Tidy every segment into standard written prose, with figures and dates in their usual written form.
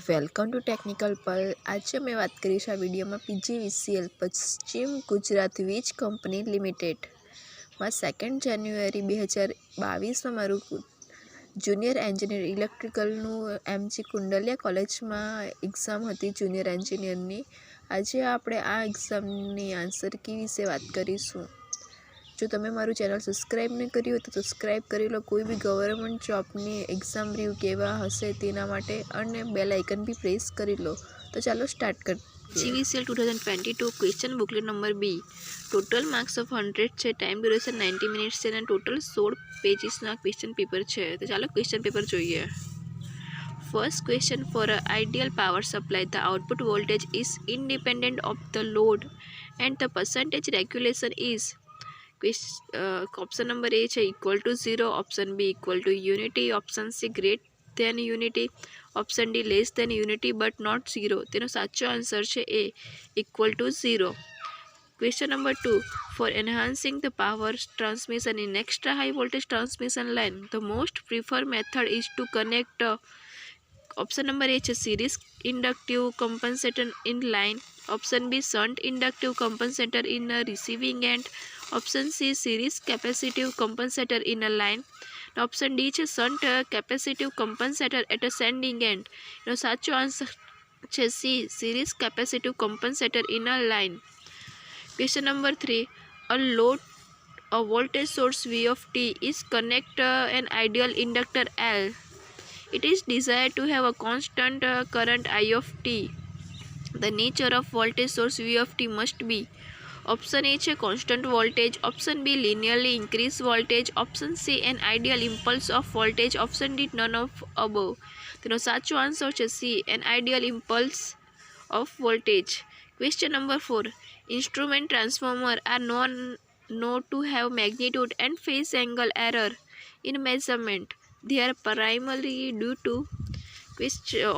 Welcome to technical પલ. આજે મેં વાત કરીશ આ વિડીયોમાં PGVCL પશ્ચિમ ગુજરાત વીજ કંપની લિમિટેડમાં 2 જાન્યુઆરી 2022માં મારું જુનિયર એન્જિનિયર ઇલેક્ટ્રિકલનું MG કુંડલિયા કોલેજમાં એક્ઝામ હતી જુનિયર એન્જિનિયરની. આજે આપણે આ એક્ઝામની આન્સર કી વિશે વાત કરીશું. જો તમે મારું ચેનલ સબસ્ક્રાઈબ ન કર્યું હોય તો સબસ્ક્રાઈબ કરી લો. કોઈ બી ગવર્મેન્ટ જોબની એક્ઝામ રિવ્યુ કેવા હશે તેના માટે, અને બેલ આઇકન બી પ્રેસ કરી લો. તો ચાલો સ્ટાર્ટ કરીએ. GVCL 2022 question booklet number B. Total marks of 100 છે, ટાઈમ ડ્યુરેશન 90 મિનિટ્સ છે, અને ટોટલ 16 પેજીસના ક્વેશ્ચન પેપર છે. તો ચાલો ક્વેશ્ચન પેપર જોઈએ. First question: for an ideal power supply, the output voltage is independent of the load and the percentage regulation is. Option number A છે equal to 0, option B equal to unity, option C great than unity, option D less than unity but not 0. તેનો સાચો answer છે A equal to 0. Question number 2: for enhancing the power transmission in extra high voltage transmission line, the most preferred method is to connect option number A છે series inductive compensator in line, option B shunt inductive compensator in receiving end, option C series capacitive compensator in a line, option D છે shunt capacitive compensator at a sending end. એનો સાચો answer છે C series capacitive compensator in a line. Question number 3: a voltage source V of T is connect an ideal inductor L. It is desired to have a constant current I of T. The nature of voltage source V of T must be. Option A છે constant voltage, option B linearly increased voltage, option C an ideal impulse of voltage, option D none of above. તેનો સાચો answer છે C an ideal impulse of voltage. Question number 4: instrument transformer are known to have magnitude and phase angle error in measurement. They are primarily due to.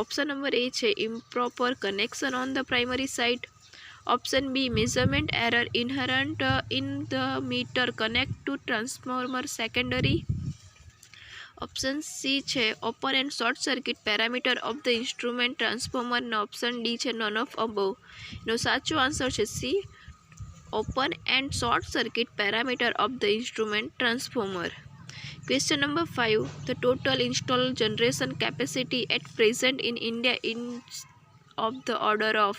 Option number A છે improper connection on the primary side, ઓપ્શન બી measurement error inherent in the meter connect to transformer secondary, option C છે open end short circuit parameter of the instrument transformer, અને option D છે none of above. એનો સાચો answer છે C open end short circuit parameter of the instrument transformer. Question number 5: the total installed generation capacity at present in India is of the order of.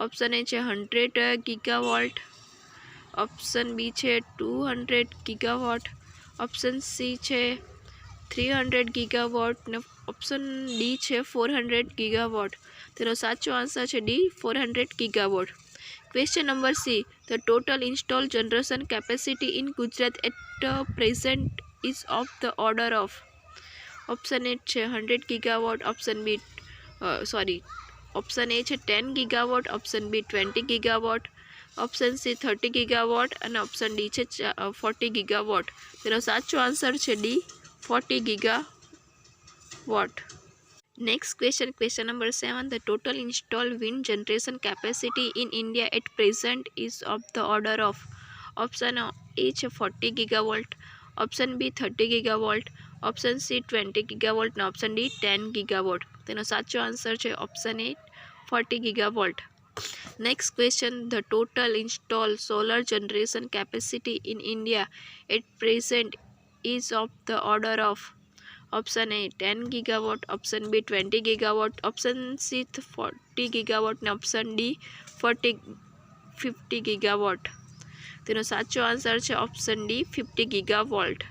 Option A છે 100 gigawatt, option બી છે 200 gigawatt, option C છે 300 gigawatt, ને option D છે 400 gigawatt. તેનો સાચો answer છે D 400 gigawatt. Question number C: the total installed generation capacity in Gujarat at present is of the order of. Option A છે 100 gigawatt, option A છે 10 gigawatt, option B 20 gigawatt, option C 30 gigawatt, અને option D છે 40 gigawatt. તેનો સાચો answer છે D 40 gigawatt. Next question, question number 7: the total installed wind generation capacity in India at present is of the order of. Option A છે 40 gigavolt, option B 30 gigavolt, option C 20 gigavolt, અને option D 10 gigawatt. તેનો સાચો answer છે option A 40 gigavolt. Next question: the total installed solar generation capacity in India at present is of the order of. Option A 10 gigawatt, option B 20 gigawatt, option C 40 gigawatt, ને option D 50 gigawatt. તેનો સાચો answer છે option D 50 gigavolt.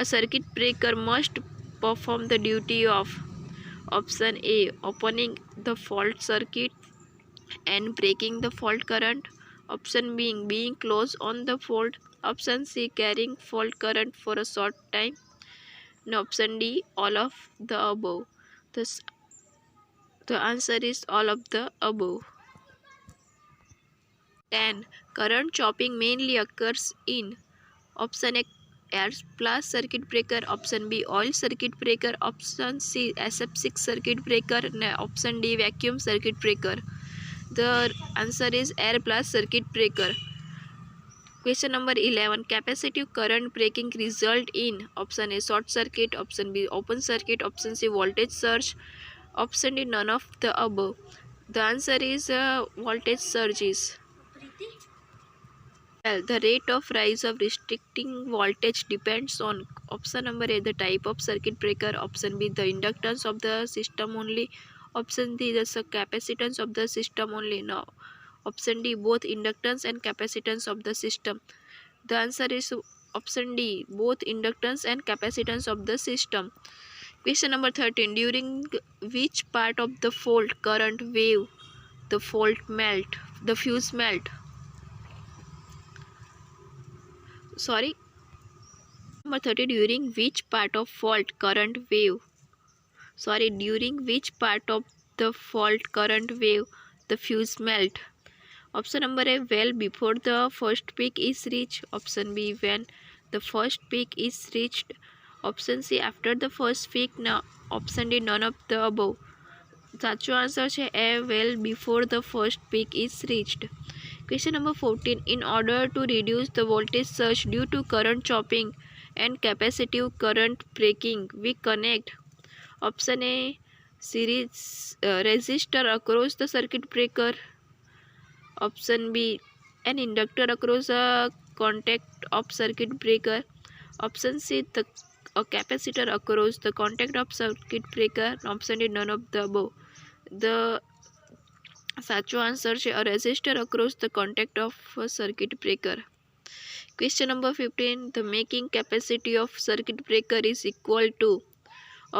A circuit breaker must perform the duty of. Option A opening the fault circuit and breaking the fault current, option B being close on the fault, option C carrying fault current for a short time, and option D all of the above. The answer is all of the above. 10. Current chopping mainly occurs in. Option A air blast circuit breaker, option B oil circuit breaker, option C SF6 circuit breaker, and option D vacuum circuit breaker. The answer is air blast circuit breaker. Question number 11: capacitive current breaking result in. Option A short circuit, option B open circuit, option C voltage surge, Option D, none of the above. The answer is voltage surges. Well, the rate of rise of restricting voltage depends on option number A, the type of circuit breaker, option B, the inductance of the system only, option D, the capacitance of the system only. Now, option D, both inductance and capacitance of the system. The answer is option D, both inductance and capacitance of the system. Question number 13. During which part of the fault current wave the fuse melt? Sorry. Number 30. During which part of the fault current wave the fuse melt? Option number A, well before the first peak is reached. Option B, when the first peak is reached. Option C, after the first peak. Now, option D, none of the above. સાચો answer છે A, well before the first peak is reached. Question number 14. In order to reduce the voltage surge due to current chopping and capacitive current breaking, we connect option A, series resistor across the circuit breaker. Option B, an inductor across a contact of circuit breaker. Option C, a capacitor across the contact of circuit breaker. Option D, none of the above. The સાચો answer છે a resistor across the contact of a circuit breaker. Question number 15. The making capacity of circuit breaker is equal to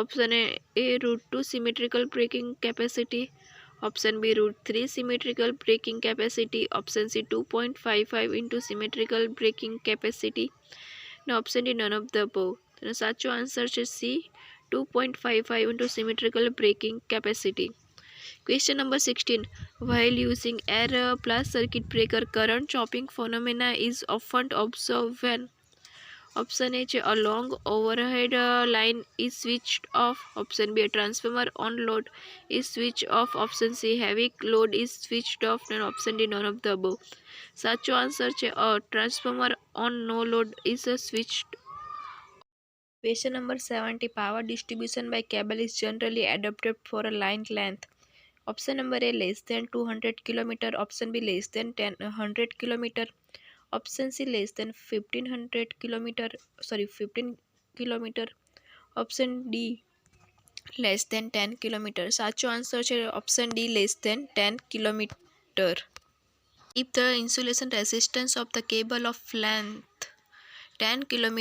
option A √2 symmetrical breaking capacity, option B √3 symmetrical breaking capacity, option C 2.55 into symmetrical breaking capacity. Now option D, none of the above. તેનો સાચો answer છે C 2.55 into symmetrical breaking capacity. Question number 16. While using air plus circuit breaker, current chopping phenomena is often observed when option A, a long overhead line is switched off. Option B, a transformer on load is switched off. Option C, heavy load is switched off. And option D, none of the above. સાચો answer છે a transformer on no load is switched. Question number 70. Power distribution by cable is generally adopted for a line length. Option number A, less than 200 km. Option B, less than 100 km. Option C, less than 1500 km. 15 km. Option D, less than 10 km. સાચો answer છે option D, less than 10 km. If the insulation resistance of the cable of length 10 km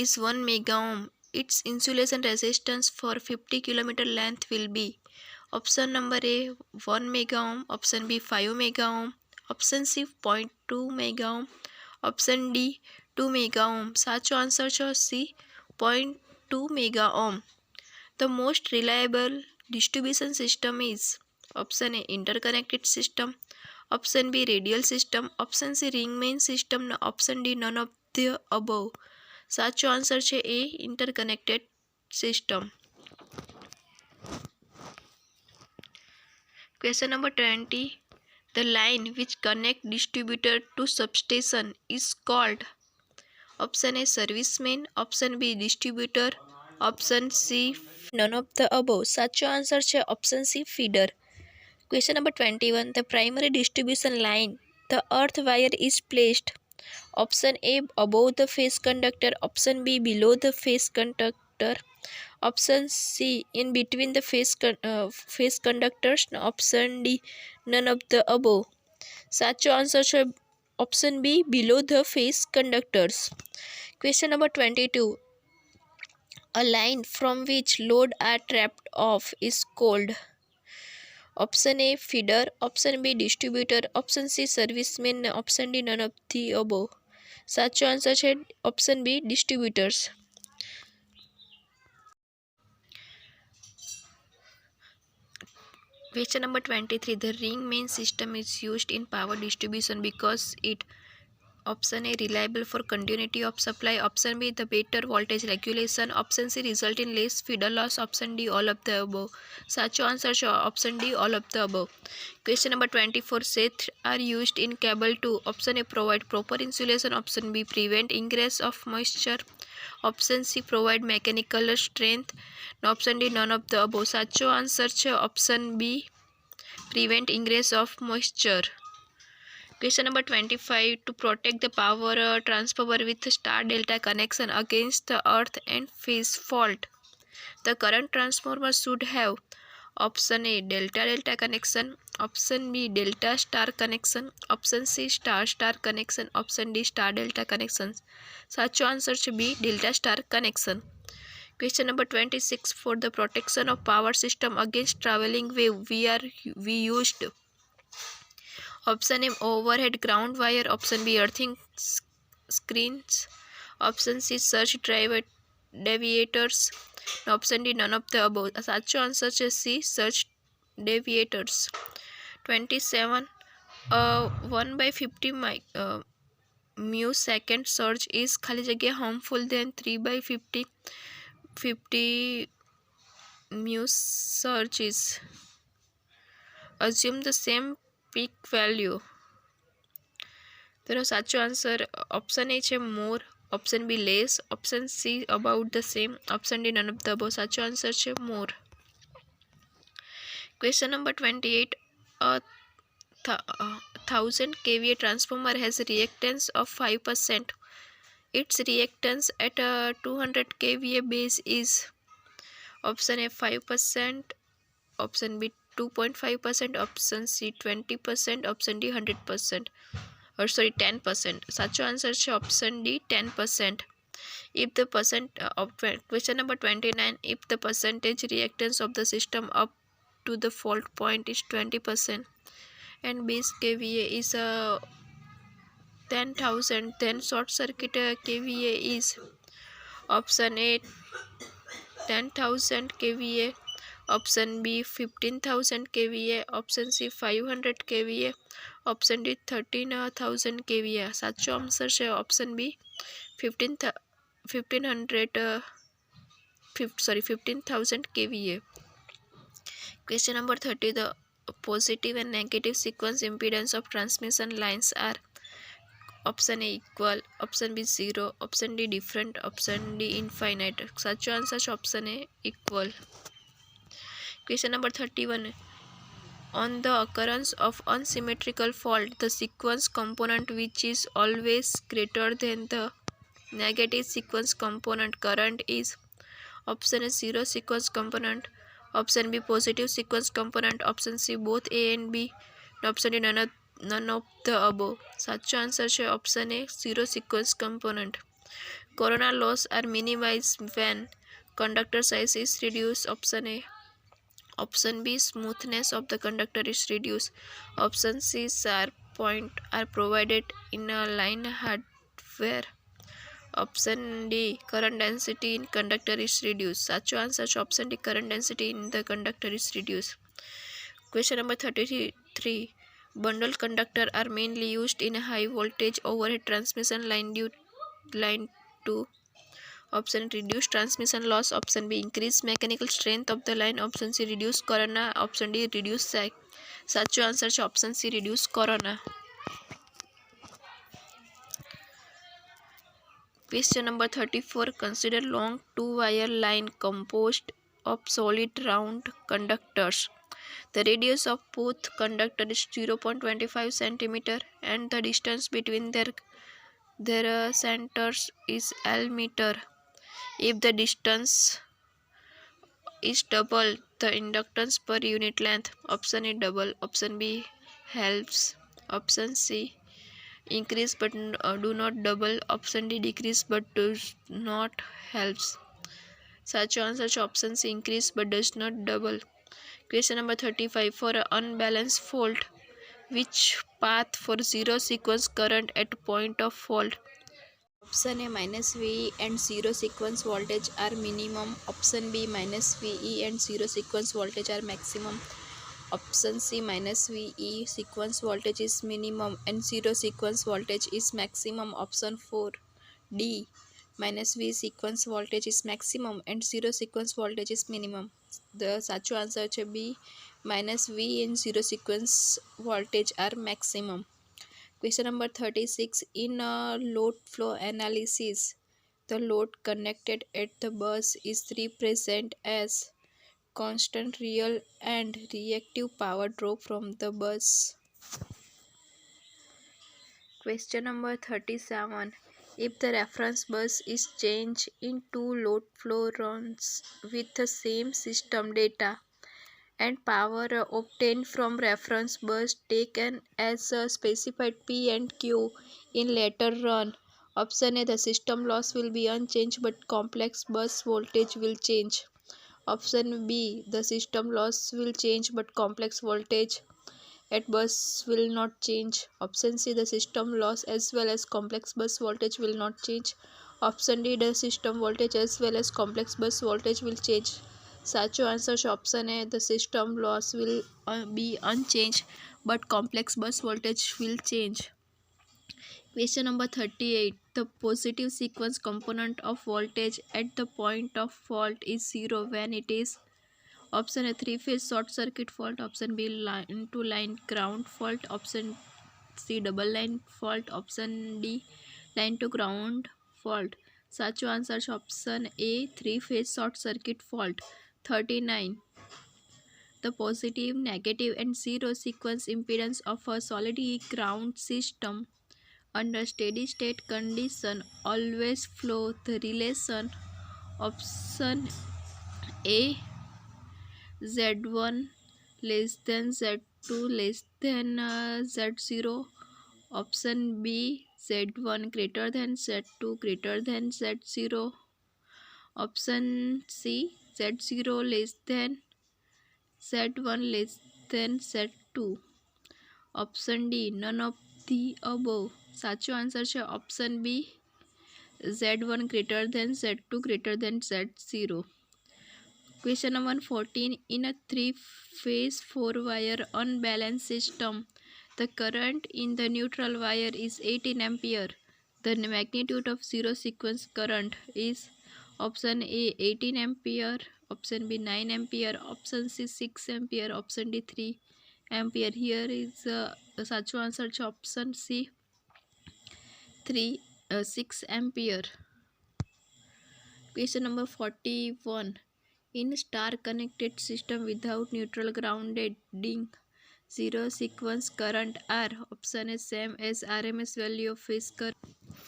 is 1 mega ohm, its insulation resistance for 50 km length will be option number A 1 mega ohm, option B 5 mega ohm, option C 0.2 mega ohm, option D 2 mega ohm. સાચો answer છે C 0.2 mega ohm. The most reliable distribution system is option A, interconnected system, option B, radial system, option C, ring main system, option D, none of the above. સાચો answer છે A, interconnected system. Question number 20. The line which connect distributor to substation is called option A, service main, option B, distributor, option C, none of the above. સાચો answer છે option C, feeder. Question number 21. The primary distribution line, the earth wire is placed option A, above the phase conductor, option B, below the phase conductor, option C, in between the phase conductors, option D, none of the above. સાચો answer છે option B, below the phase conductors. Question number 22. A line from which load are trapped off is called option A, feeder, option B, distributor, option C, service main, option D, none of the above. સાચો answer છે option B, distributors. Question number 23. The ring main system is used in power distribution because it Option A, reliable for continuity of supply. Option B, the better voltage regulation. Option C, result in less feeder loss. Option D, all of the above. સાચો answer છે option D, all of the above. Question number 24, sets are used in cable to. Option A, provide proper insulation. Option B, prevent ingress of moisture. Option C, provide mechanical strength. Option D, none of the above. સાચો answer છે option B, prevent ingress of moisture. Question number 25, to protect the power transformer with star delta connection against the earth and phase fault, the current transformer should have. Option A, delta delta connection. Option B, delta star connection. Option C, star star connection. Option D, star delta connection. સાચો answer છે B, delta star connection. Question number 26, for the protection of power system against traveling wave, we used. Option A, overhead ground wire. Option B, earthing screens. Option C, surge deviators. Option D, none of the above. સાચો answer છે C, surge deviators. 27, 1/50 mu second surge is ખાલી જગ્યા harmful than 3/50 mu surge is. Assume the same peak value. તેનો સાચો answer option A છે more. Option B less. Option C about the same. Option D none of the above. સાચો answer છે more. Question number 28, 1000 kVA transformer has a reactance of 5%. Its reactance at 200 kVA base is. Option A, 5%. Option B, 2.5%. Option C, 20%. Option D, 100%. 10%. સાચો answer છે option D, 10%. If the question number 29, if the percentage reactance of the system up to the fault point is 20% and base kVA is 10,000, then short circuit kVA is. Option A, 10,000 kVA. Option B, 15,000 kVA. Option C, 500 kVA. Option D, 13,000 kVA. સાચો answer છે option B, 15,000 kVA. Question number 30, the positive and negative sequence impedance of transmission lines are. Option A, equal. Option B, 0. Option D, different. Option D, infinite. સાચો answer છે option A, equal. Question number 31, on the occurrence of unsymmetrical fault, the sequence component which is always greater than the negative sequence component current is. Option A, 0 sequence component. Option B, positive sequence component. Option C, both A and B. Option D, none of the above. સાચો answer છે option A, 0 sequence component. Corona loss are minimized when conductor size is reduced. Option A. Option B, smoothness of the conductor is reduced. Option C, sharp point are provided in a line hardware. Option D, current density in conductor is reduced. સાચો answer છે option D, current density in the conductor is reduced. Question number 33, bundle conductor are mainly used in a high voltage overhead transmission line to. Option reduce transmission loss. Option B, increase mechanical strength of the line. Option C, reduce corona. Option D, reduce sag. સાચો answer છે option C, reduce corona. Question number 34, consider long two-wire line composed of solid round conductors. The radius of both conductor is 0.25 cm and the distance between their centers is L meter. If the distance is double the inductance per unit length. Option A, double. Option B, helps. Option C, increase but do not double. Option D, decrease but does not helps. સાચો answer છે option C, increase but does not double. Question number 35, for an unbalanced fault, which path for zero sequence current at point of fault? Option A, -VE and zero sequence voltage are minimum. Option B, -VE and zero sequence voltage are maximum. Option C minus VE sequence voltage is minimum and 0 sequence voltage is maximum. Option 4 D minus V sequence voltage is maximum and 0 sequence voltage is minimum. The સાચો answer છે B minus V and 0 sequence voltage are maximum. Question number 36. In a load flow analysis, the load connected at the bus is represented as constant real and reactive power drop from the bus. Question number 37. If the reference bus is changed into load flow runs with the same system data and power obtained from reference bus taken as specified P and Q in later run. Option A, the system loss will be unchanged but complex bus voltage will change. Option B, the system loss will change but complex voltage at bus will not change. Option C, the system loss as well as complex bus voltage will not change. Option D, the system voltage as well as complex bus voltage will change. સાચો answer છે option A the system loss will be unchanged but complex bus voltage will change. Question number 38. The positive sequence component of voltage at the point of fault is 0 when it is. Option A, 3-phase short circuit fault. Option B, line to line ground fault. Option C, double line fault. Option D, line to ground fault. સાચો answer છે option A, 3-phase short circuit fault. 39. The positive, negative and zero sequence impedance of a solid ground system under steady state condition always follow the relation. Option A, Z1 less than Z2 less than Z0. Option B, Z1 greater than Z2 greater than Z0. Option C, Z0 less than Z1 less than Z2. Option D, none of the above. સાચો answer છે option B Z1 greater than Z2 greater than Z0. Question number 14. In a 3-phase 4-wire unbalanced system, the current in the neutral wire is 18 ampere. The magnitude of zero sequence current is option A, 18 ampere. Option B, 9 ampere. Option C, 6 ampere. Option D, 3 ampere. Here is the સાચો answer છે option C, 6 ampere. Question number 41. In star connected system without neutral grounding, zero sequence current are. Option A, same as RMS value of phase current.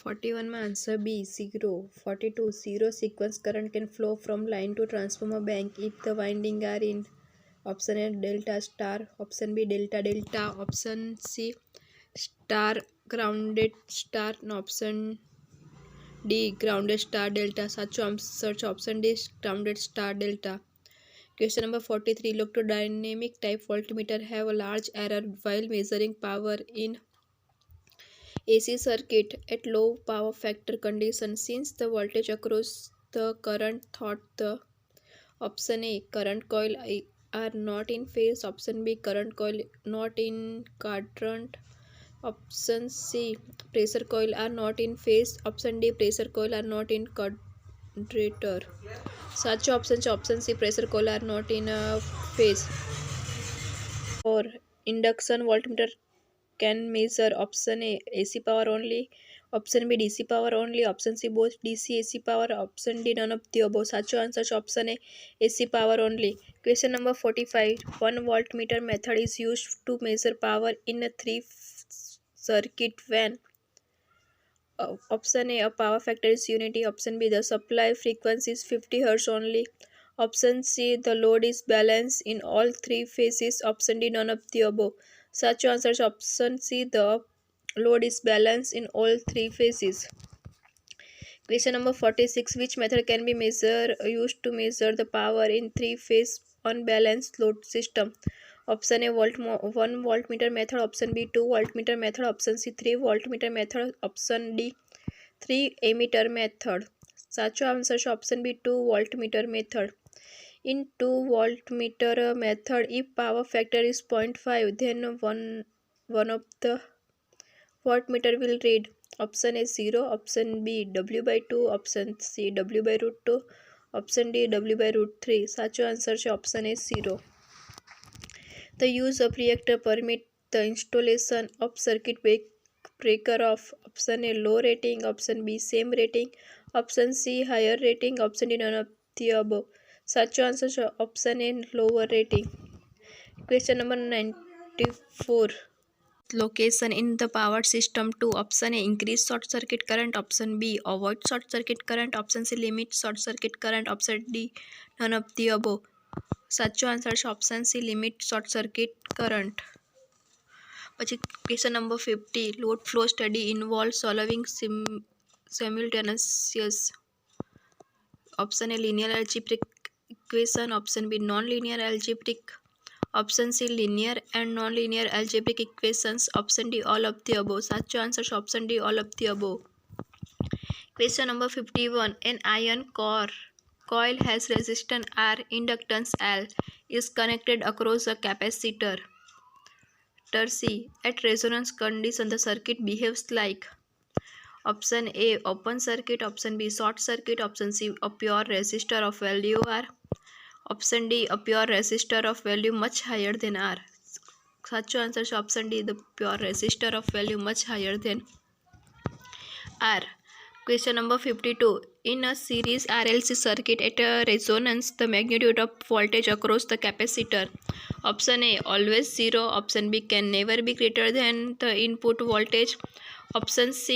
41 માં answer B, 0. 42. Zero sequence current can flow from line to transformer bank if the winding are in. Option A, delta star. Option B, delta delta. Option C, star grounded star. No, option D, grounded star delta. સાચો answer છે option D, grounded star delta. Question number 43. Electrodynamic type voltmeter have a large error while measuring power in AC circuit at low power factor condition since the voltage across the current thought the. Option A, current coil are not in phase. Option B, current coil not in quadrant. Option C, pressure coil are not in phase. Option D, pressure coil are not in quadrature. સાચો option છે option C, pressure coil are not in phase. or induction voltmeter can measure. Option A, AC power only. Option B, DC power only. Option C, both DC AC power. Option D, none of the above. સાચો answer છે option A, AC power only. Question number 45. 1 voltmeter method is used to measure power in a 3 circuit when. Option A, a power factor is unity. Option B, the supply frequency is 50 Hz only. Option C, the load is balanced in all 3 phases. Option D, none of the above. સાચો answer છે option C, the load is balanced in all 3 phases. Question number 46. Which method can be used to measure the power in 3-phase unbalanced load system? Option A, 1 voltmeter method. Option B, 2 voltmeter method. Option C, 3 voltmeter method. Option D, 3 ammeter method. સાચો answer છે option B, 2 voltmeter method. In 2 voltmeter method, if power factor is 0.5, then one of the voltmeter will read option A 0, option B W by 2, option C W by root 2, option D W by root 3. સાચો answer છે option A 0. The use of reactor permit the installation of circuit breaker of option A low rating, option B same rating, option C higher rating, option D none of the above. સાચો answer છે option A lower rating. Question number 94. Location in the power system to option A increase short circuit current, option B avoid short circuit current, option C limit short circuit current, option D none of the above. સાચો answer છે option C limit short circuit current. પછી question number 50. Load flow study involve solving simultaneous. Option A linear algebraic equation, option B non linear algebraic, option C linear and non linear algebraic equations, option D all of the above. સાચો answer છે option D all of the above. Question number 51. An iron coil has resistance R, inductance L, is connected across a capacitor. C. At resonance condition, the circuit behaves like option A open circuit, option B short circuit, option C a pure resistor of value R, option D a pure resistor of value much higher than R. સાચો answer છે option D the pure resistor of value much higher than R. Question number 52. In a series RLC circuit at a resonance, the magnitude of voltage across the capacitor. Option A always 0, option B can never be greater than the input voltage, option C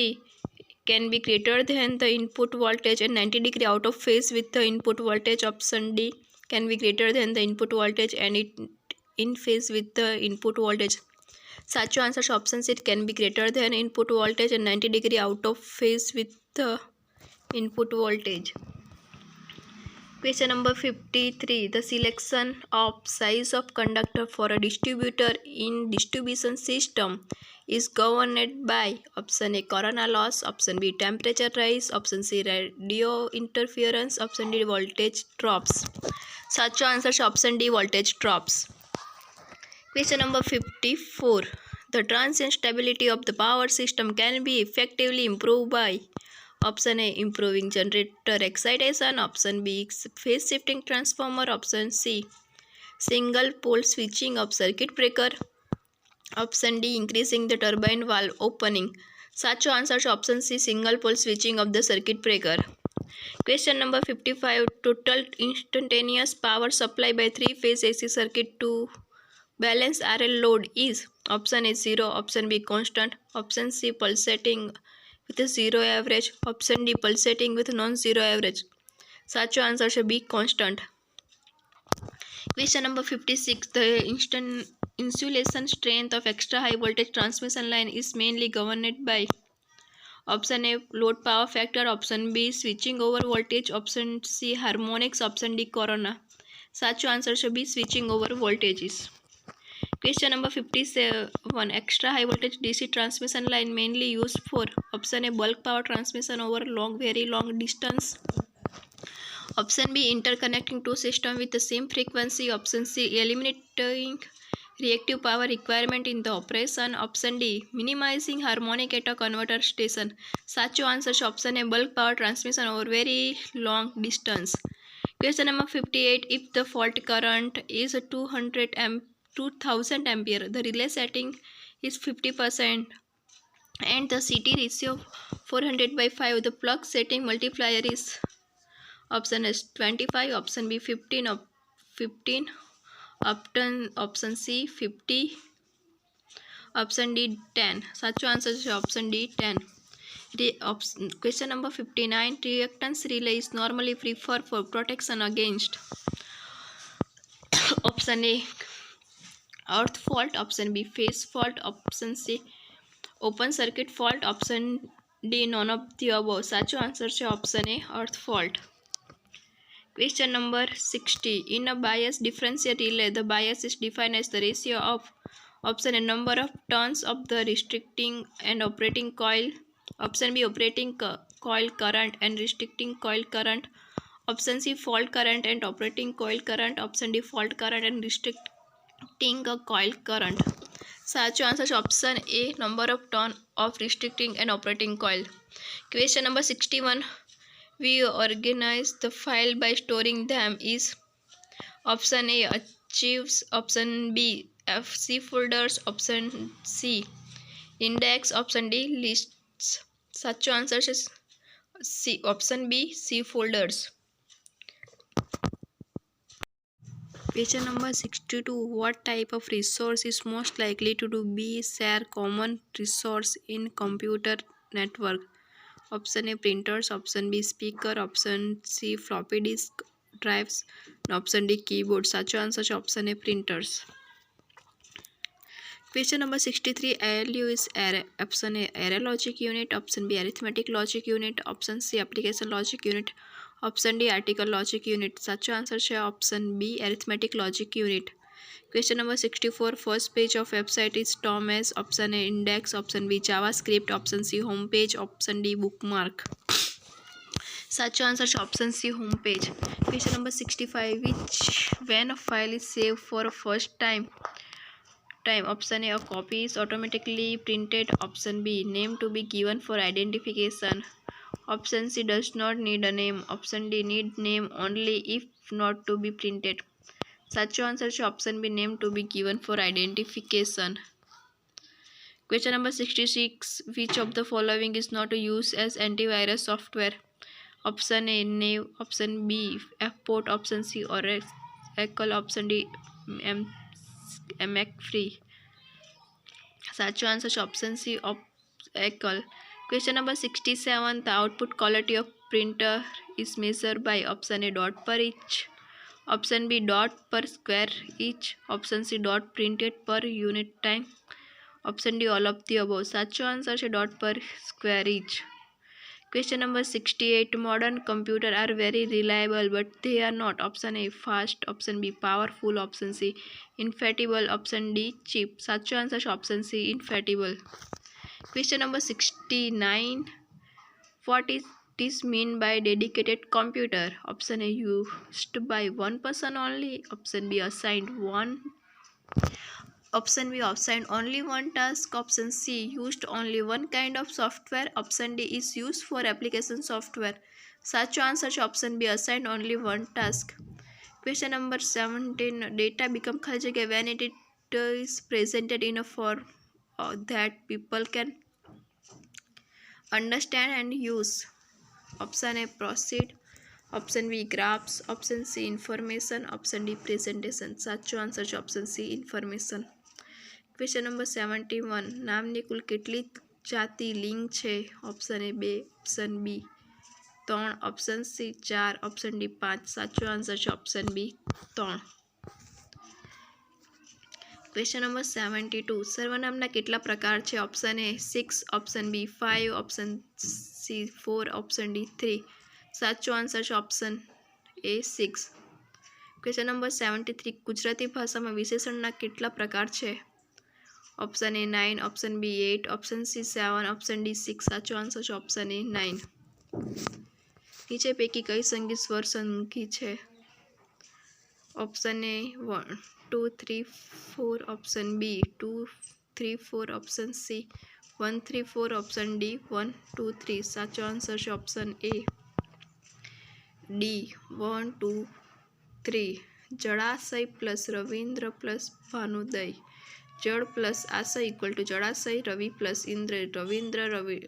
can be greater than the input voltage and 90 degree out of phase with the input voltage, option D can be greater than the input voltage and it in phase with the input voltage. સાચો answer છે option C can be greater than input voltage and 90 degree out of phase with the input voltage. Question number 53. The selection of size of conductor for a distributor in distribution system is governed by option A corona loss, option B temperature rise, option C radio interference, option D voltage drops. સાચો answer છે option D voltage drops. Question number 54. The transient stability of the power system can be effectively improved by option A improving generator excitation, option B phase shifting transformer, option C single pole switching of circuit breaker, option D increasing the turbine valve opening. સાચો answer છે option C single pole switching of the circuit breaker. Question number 55. Total instantaneous power supply by 3-phase AC circuit to balance RL load is option A 0, option B constant, option C pulsating with a zero average, option D pulsating with non-zero average. સાચો answer છે B constant. Question number 56. The insulation strength of extra high voltage transmission line is mainly governed by option A load power factor, option B switching over voltage, option C harmonics, option D corona. સાચો answer છે B switching over voltages. Question number 57. Extra high voltage DC transmission line mainly used for option A bulk power transmission over very long distance, option B interconnecting two systems with the same frequency, option C eliminating reactive power requirement in the operation, option D minimizing harmonic at a converter station. સાચો answer છે option A bulk power transmission over very long distance. Question number 58. If the fault current is 2000 ampere, the relay setting is 50% and the CT ratio 400/5. The plug setting multiplier is option S 25, option B 15, option C 50, option D 10. સાચો answer છે option D 10. Question number 59. Reactance relay is normally preferred for protection against option A earth fault, option B phase fault, option C open circuit fault, option D none of the above. સાચો answer છે option A earth fault. Question number 60. In a bias differential relay, the bias is defined as the ratio of option A number of turns of the restricting and operating coil, option B operating coil current and restricting coil current, option C fault current and operating coil current. Option D fault current and restricting a coil current. સાચો answer છે option A, number of turn of restricting an operating coil. Question number 61. We organize the file by storing them is option A archives, option B FC folders, option C index, option D lists. સાચો answer છે C, option B C folders. Question number 62. What type of resource is most likely to be share common resource in computer network? Option A printers, option B speaker, option C floppy disk drives, and option D keyboard. સાચો answer છે option A printers. Question number 63. ALU is option A array logic unit, option B arithmetic logic unit, option C application logic unit, option D article logic unit. સાચો answer છે option B arithmetic logic unit. Question number 64. First page of website is termed as option A index, option B JavaScript, option C home page, option D bookmark. સાચો answer છે option C home page. Question number 65. When a file is saved for a first time, option A copy is automatically printed, option B name to be given for identification, option C does not need a name, option D need name only if not to be printed. સાચો answer છે option B name to be given for identification. Question number 66. Which of the following is not used as antivirus software? Option A Nave, option B Fport, option C Oracle, option D McAfee. સાચો answer છે option C Oracle. Question number 67. The output quality of printer is measured by option A dot per inch, option B dot per square inch, option C dot printed per unit time, option D all of the above. સાચો answer છે dot per square inch. Question number 68. Modern computers are very reliable but they are not. Option A fast, option B powerful, option C infallible, option D cheap. સાચો answer છે option C infallible. Question number 69. What is mean by dedicated computer? Option A used by one person only, option B assigned only one task, option C used only one kind of software, option D is used for application software. સાચો answer છે option B assigned only one task. Question number 17. Data become ખાલી જગ્યા when it is presented in a form that people can understand and use. Option A proceed, option B graphs, option C information, option D presentation. સાચો answer છે option C information. Question number 71. નામની કુલ કેટલી જાતિ લિંગ છે? Option A 2, option B 3, option C 4, option D 5. સાચો answer છે option B 3. Question number 72. સર્વનામના કેટલા પ્રકાર છે? Option A 6, option B 5, option C 4, option D 3. સાચો આન્સર છે option A 6. Question number 73. Gujarati ભાષામાં વિશેષણના કેટલા પ્રકાર છે? Option A 9, option B 8, option C 7, option D 6. સાચો આન્સર છે ઓપ્શન A 9. નીચે પૈકી કઈ સંગીત સ્વર સંગી છે? Option A 1, 2, 3, 4, option B 2, 3, 4, option C 1, 3, 4, option D 1, 2, 3. સાચો આન્સર છે ઓપ્શન A D 1, 2, 3. જળાશય પ્લસ રવિન્દ્ર પ્લસ ભાનુદય. જળ પ્લસ આશય ઇક્વલ ટુ જળાશય, રવિ પ્લસ ઇન્દ્ર રવિન્દ્ર, રવિ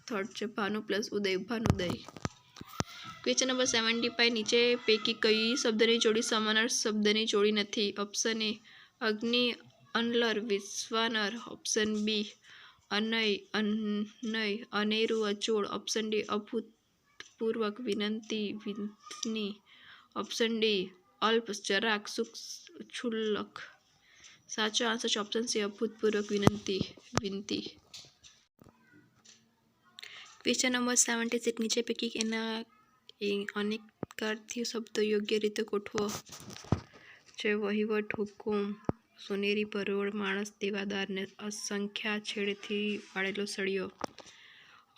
થર્ડ છે Bhanu plus Uday Bhanuday. Question number 75. નીચે પૈકી કઈ શબ્દની જોડી સમાનાર્થ શબ્દની જોડી નથી? ઓપ્શન A અગ્નિ અનલર વિશ્વાનર, ઓપ્શન B અનય અનેરું અચોડ, ઓપ્શન D અભૂતપૂર્વક વિનંતી વિંતની, ઓપ્શન D અલ્પ જરાક ક્ષુલ્લક. સાચો આન્સર છે ઓપ્શન C અભૂતપૂર્વક વિનંતી. Question number 76. નીચે પૈકી એના અનેકાર્થી શબ્દો યોગ્ય રીતે ગોઠવો. છે વહીવટ, હુકુમ, સોનેરી ભરોળ, માણસ, દેવાદાર ને અસંખ્યા છેડેથી વાળેલો સળિયો.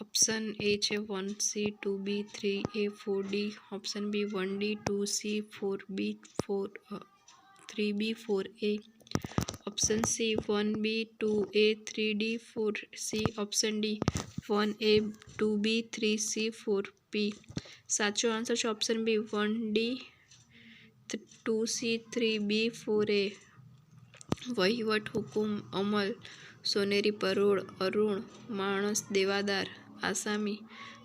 ઓપ્શન એ છે 1C 2B 3A 4D. Option B 1D 2C 4B 3B 4A. Option C 1B 2A 3D 4C. Option D 1A 2B 3C 4B. સાચો આન્સર છે option B 1D 2C 3B 4A. વહીવટ, હુકુમ, અમલ, સોનેરી પરોળ, અરુણ, માણસ, દેવાદાર, આસામી,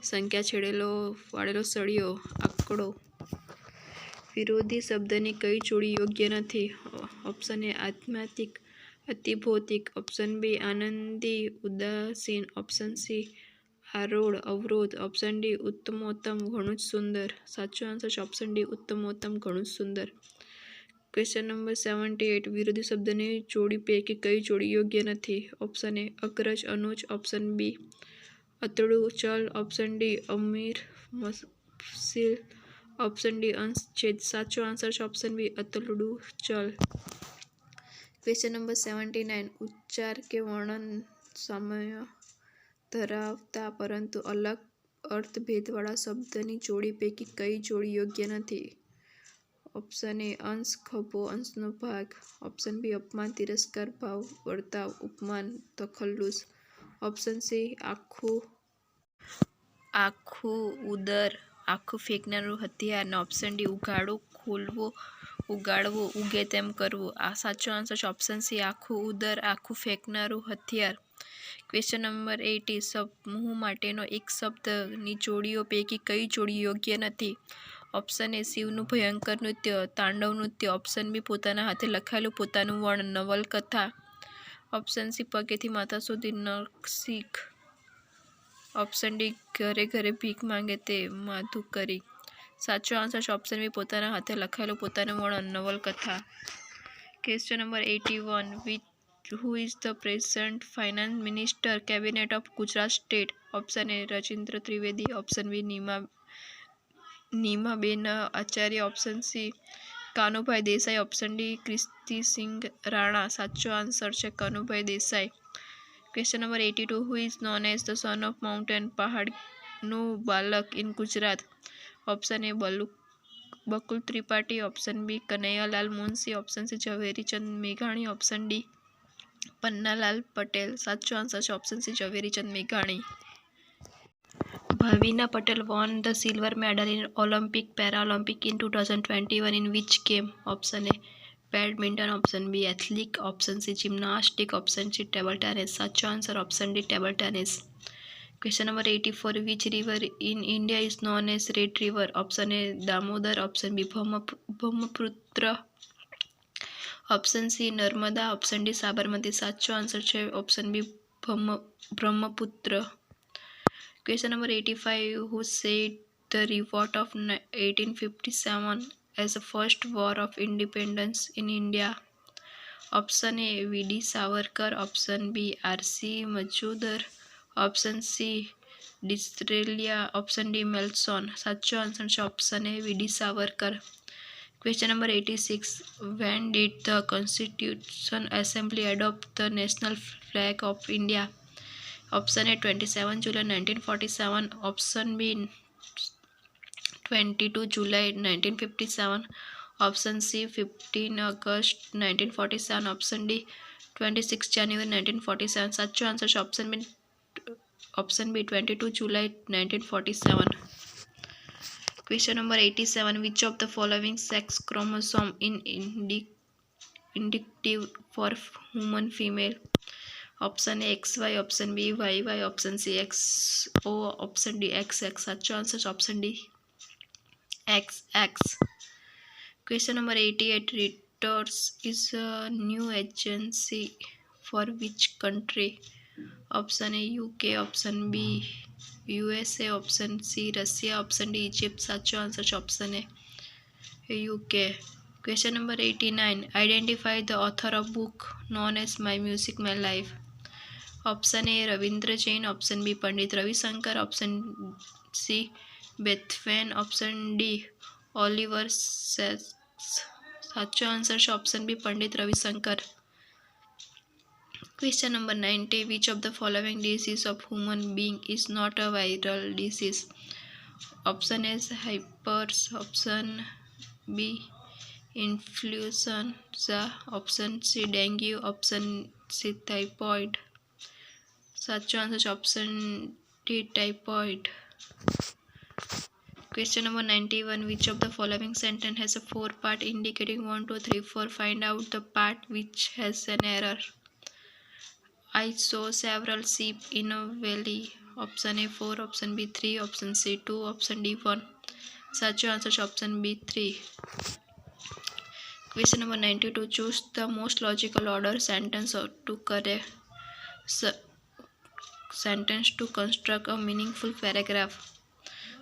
સંખ્યા છેડેલો વાળેલો સળિયો, આંકડો. વિરોધી શબ્દની કઈ જોડી યોગ્ય નથી? ઓપ્શન એ આધ્યાત્મિક, અતિભૌતિક. ઓપ્શન બી આનંદી, ઉદાસીન. ઓપ્શન સી આરોળ, અવરોધ. ઓપ્શન ડી ઉત્તમોત્તમ, ઘણું જ સુંદર. સાચો આન્સર છે ઓપ્શન ડી ઉત્તમોત્તમ, ઘણું જ સુંદર. Question number 78. વિરોધી શબ્દની જોડી પૈકી કઈ જોડી યોગ્ય નથી? Option A અગ્રજ, Anuj. Option B અતડું, ચલ. ઓપ્શન ડી અમીર, મફસીલ. ઓપ્શન ડી અંશ, છેદ. સાચો આન્સર છે ઓપ્શન બી અતડું, ચલ. Question number 79. ઉચ્ચાર કે વર્ણન સામ્ય ધરાવતા પરંતુ અલગ અર્થભેદવાળા શબ્દની જોડી પૈકી કઈ જોડી યોગ્ય નથી? ઓપ્શન એ અંશ, ખભો, અંશનો ભાગ. ઓપ્શન બી અપમાન, તિરસ્કાર, ભાવ, વર્તાવ, ઉપમાન, તખલ્લુસ. ઓપ્શન સી આખું, ઉદર, આખું ફેંકનારું હથિયાર. અને ઓપ્શન ડી ઉઘાડું, ખોલવું, ઉગાડવું, ઉગે તેમ કરવું. આ સાચો આન્સર છે ઓપ્શન સી આખું, ઉદર, આખું ફેંકનારું હથિયાર. Question number 80. સમૂહ માટેનો એક શબ્દની જોડીઓ પૈકી કઈ જોડી યોગ્ય નથી? ઓપ્શન એ શિવનું ભયંકર નૃત્ય, તાંડવ નૃત્ય. ઓપ્શન બી પોતાના હાથે લખાયેલું પોતાનું વર્ણન, નવલકથા. ઓપ્શન સી પગેથી માથા સુધી નખશીખ. ઓપ્શન ડી ઘરે ઘરે ભીખ માંગે તે માધુકરી. સાચો આન્સર છે ઓપ્શન બી પોતાના હાથે લખાયેલું પોતાનું વર્ણન, નવલકથા. Question number 81. Who is the present finance minister cabinet of Gujarat state? Option A Rajendra Trivedi. Option B Nimaben Acharya. Option C Kanubhai Desai. Option D Kirtisinh Rana. સાચો આન્સર છે Kanubhai Desai. Question number 82. Who is known as the son of mountain? પહાડનું બાલક in Gujarat. Option A Bakul Tripathi. Option B Kanaiyalal Munshi. Option C Zaverchand મેઘાણી. Option D Pannalal Patel. સાચો answer છે option C Zaverchand મેઘાણી. Bhavina Patel won the silver medal in Olympic Paralympic in 2021 in which game? Option A badminton. Option B athletic. Option C gymnastic. Option C table tennis. સાચો answer option D table tennis. Question number 84. Which river in India is known as red river? Option A Damodar. Option B Brahmaputra. Option C Narmada. Option D Sabarmati. સાચો answer છે option B Brahmaputra. Question number 85. Who said the revolt of 1857 as the first war of independence in India? Option A V D. Savarkar. Option B R C. Majumdar. Option C Disraeli. Option D Malleson. સાચો answer છે option A V D. Savarkar. Question number 86. When did the Constitution Assembly adopt the national flag of India? Option A 27 July 1947. Option B 22 July 1957. Option C 15 August 1947. Option D 26 January 1947. સાચો answer છે option B 22 July 1947. Question number 87. Which of the following sex chromosome in indicative for human female? Option A XY. Option B YY. Option C XO. Option D XX. સાચો answer છે option D XX. Question number 88. Reuters is a new agency for which country? Option A UK. Option B USA. Option C Russia. Option D Egypt. સાચો answer છે option A UK. Question number 89. Identify the author of book known as My Music My Life. Option A Ravindra Jain. Option B Pandit Ravishankar. Option C Beethoven. Option D Oliver Sacks. સાચો answer છે option B Pandit Ravishankar. Question number 90. Which of the following disease of human being is not a viral disease? Option A is hypers. Option B influenza. Option C dengue. Option C typhoid. Such answer is option D typhoid. Question number 91. Which of the following sentence has a 4 part indicating 1, 2, 3, 4? Find out the part which has an error. I saw several sheep in a valley. Option A 4, option B 3, option C 2, option D 1. Such answer is option B 3. Question number 92. Choose the most logical order sentence to construct a meaningful paragraph.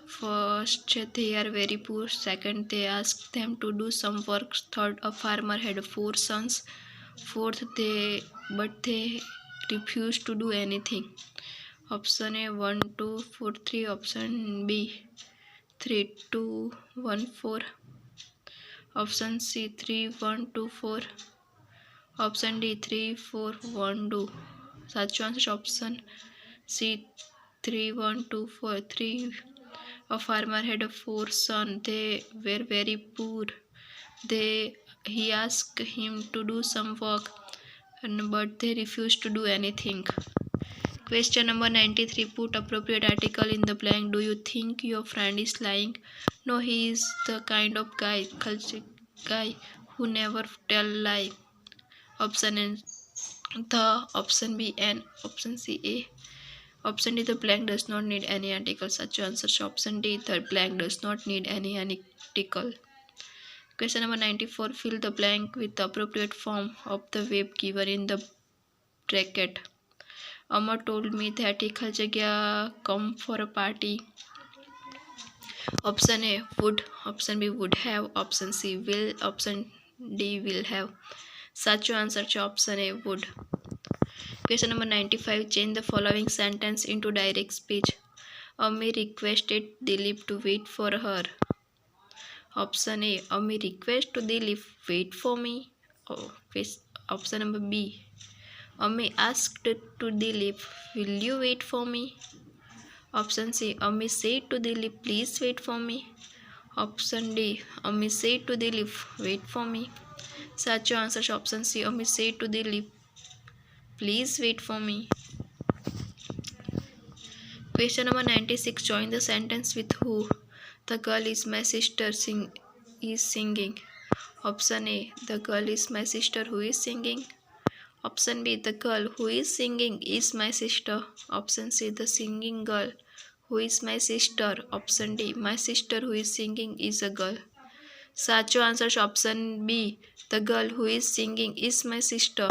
First, they are very poor. Second, they asked them to do some work. Third, a farmer had 4 sons. Fourth, they refused to do anything. Option A 1, 2, 4, 3. Option B 3, 2, 1, 4. Option C 3, 1, 2, 4. Option D 3, 4, 1, 2. Such answer is option C 3, 1, 2, 4. 3. A farmer had 4 sons. They were very poor. He asked him to do some work, but they refused to do anything. Question number 93. Put appropriate article in the blank. Do you think your friend is lying? No, he is the kind of guy who never tell lie. Option A the, option B and option C A. Option D, the blank does not need any article. Such answer is option D, the blank does not need any article. Question number 94. Fill the blank with the appropriate form of the verb given in the bracket. Amar told me that he Jagya come for a party. Option A would, option B would have, option C will, option D will have. Such answer is option A would. Question number 95. Change the following sentence into direct speech. Ami requested Dilip to wait for her. Option A. Ami request to Dilip wait for me. Option number B. Ami asked to Dilip, will you wait for me? Option C. Ami said to Dilip, please wait for me. Option D. Ami said to Dilip, wait for me. Such answer is option C. Ami said to Dilip, please wait for me. Question number 96. Join the sentence with who. The girl is my sister is singing. Option A. The girl is my sister who is singing. Option B. The girl who is singing is my sister. Option C. The singing girl who is my sister. Option D. My sister who is singing is a girl. Such answer is option B. The girl who is singing is my sister.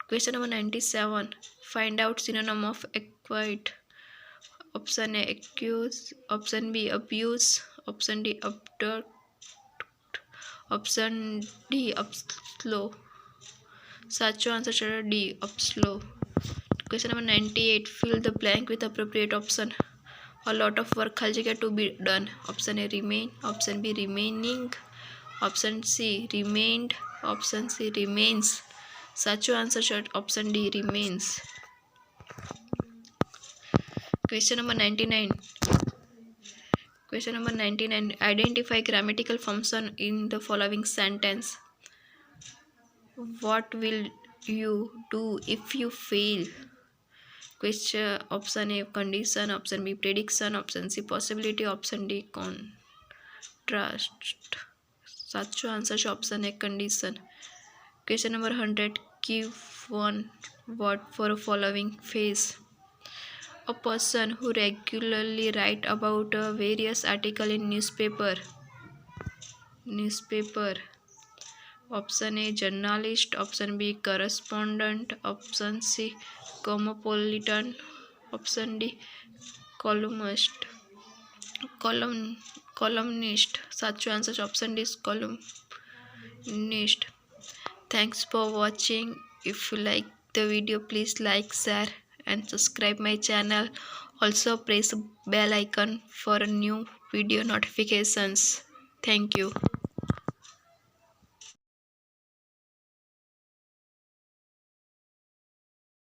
Question number 97. Find out synonym of acquit. Option A accuse. Option B abuse. Option D abduct. Option D upslow. Such answer is D upslow. Question number 98. Fill the blank with appropriate option. A lot of work to be done. Option A remain. Option B remaining. Option C remained. Option C remains. Such answer is option D remains. Question number 99. Question number 99. Identify grammatical function in the following sentence. What will you do if you fail? Question option A condition, option B prediction, option C possibility, option D contrast. Such answer is option A condition. Question number 100. Give one word for a following phrase. A person who regularly write about various article in newspaper. Option A journalist. Option B correspondent. Option C cosmopolitan. Option D columnist. Such answer is option D is columnist. Thanks for watching. If you like the video, please like, share and subscribe my channel. Also press bell icon for new video notifications. Thank you.